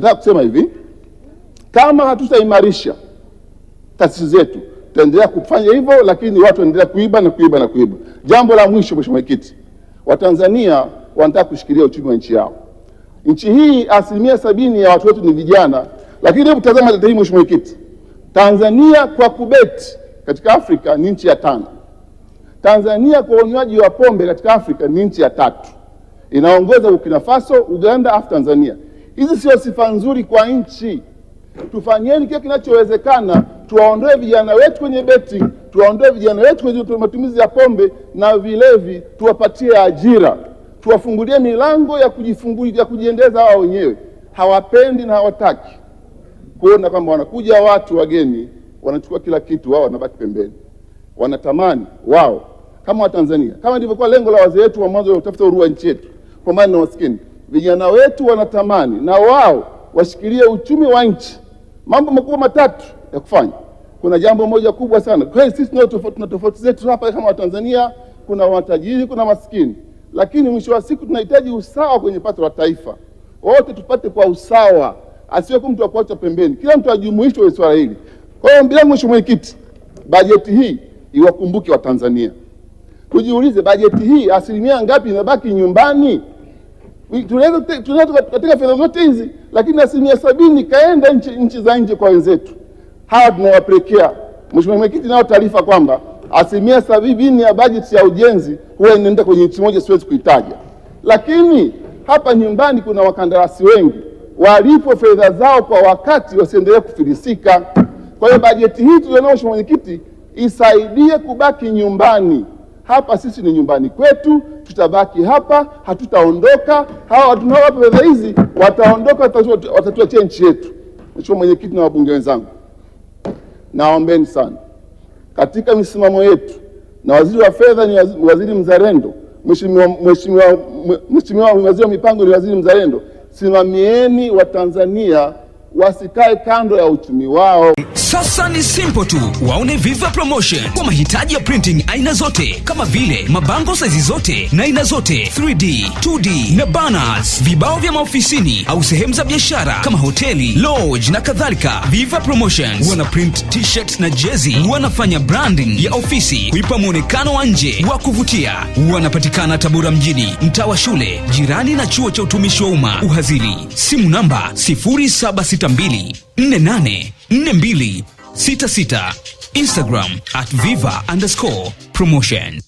Nataka kusema hivi, kama hatutaimarisha taasisi zetu, tutaendelea kufanya hivyo, lakini watu wanaendelea kuiba na kuiba na kuiba. Jambo la mwisho, Mheshimiwa Mwenyekiti, Watanzania wanataka kushikilia uchumi wa nchi yao. Nchi hii 70% ya watu wetu ni vijana, lakini hebu tazama data hii, Mheshimiwa Mwenyekiti. Tanzania kwa kubeti katika Afrika ni nchi ya 5. Tanzania kwa unywaji wa pombe katika Afrika ni nchi ya 3. Inaongoza Burkina Faso, Uganda, afu Tanzania. Hizi sio sifa nzuri kwa nchi. Tufanyeni kile kinachowezekana, tuwaondoe vijana wetu kwenye betting, tuwaondoe vijana wetu kwenye matumizi ya pombe na vilevi, tuwapatie ajira, tuwafungulie milango ya kujifungulia, ya kujiendeleza wao wenyewe. Hawapendi na hawataki kuona kwamba wanakuja watu wageni wanachukua kila kitu, wao wanabaki pembeni. Wanatamani wao kama Watanzania, kama ndivyokuwa lengo la wazee wetu wa mwanzo wa kutafuta uhuru wa nchi yetu kwa maana na maskini, vijana wetu wanatamani na wao washikilie uchumi wa nchi. Mambo makubwa matatu ya kufanya. Kuna jambo moja kubwa sana. Kwa hiyo sisi tuna tofauti zetu hapa kama Watanzania, kuna watajiri, kuna maskini. Lakini mwisho wa siku tunahitaji usawa kwenye pato la taifa. Wote tupate kwa usawa, asiwe kwa mtu akuacha pembeni. Kila mtu ajumuishwe kwenye swala hili. Kwa hiyo bila, Mheshimiwa Mwenyekiti, bajeti hii iwakumbuke Watanzania. Tujiulize, bajeti hii asilimia ngapi inabaki nyumbani? Tunaweza katika fedha zote hizi, lakini 70% kaenda nchi za nje kwa wenzetu. Hawa tunawapelekea, Mheshimiwa Mwenyekiti, nao taarifa kwamba 70% ya bajeti ya ujenzi huwa inaenda kwenye nchi moja, siwezi kuitaja. Lakini hapa nyumbani kuna wakandarasi wengi, walipo fedha zao kwa wakati, wasiendelee kufilisika. Kwa hiyo bajeti hii tulionao, Mheshimiwa Mwenyekiti, isaidie kubaki nyumbani. Hapa sisi ni nyumbani kwetu, tutabaki hapa, hatutaondoka. Hawa tunaowapa fedha hizi wataondoka, watatuachia nchi yetu. Mheshimiwa Mwenyekiti na wabunge wenzangu, naombeni sana katika misimamo yetu, na waziri wa fedha ni waziri mzalendo, Mheshimiwa waziri wa mipango ni waziri mzalendo. Simamieni Watanzania wasikae kando ya uchumi wao. Sasa ni simple tu. Waone Viva Promotion kwa mahitaji ya printing aina zote, kama vile mabango size zote na aina zote, 3D, 2D na banners, vibao vya maofisini au sehemu za biashara kama hoteli, lodge na kadhalika. Viva Promotions wana print t-shirt na jezi, wanafanya branding ya ofisi kuipa muonekano wa nje wa kuvutia. Wanapatikana Tabora mjini, mtaa wa shule, jirani na chuo cha utumishi wa umma Uhazili. Simu namba 0762484266. Instagram @viva_promotion.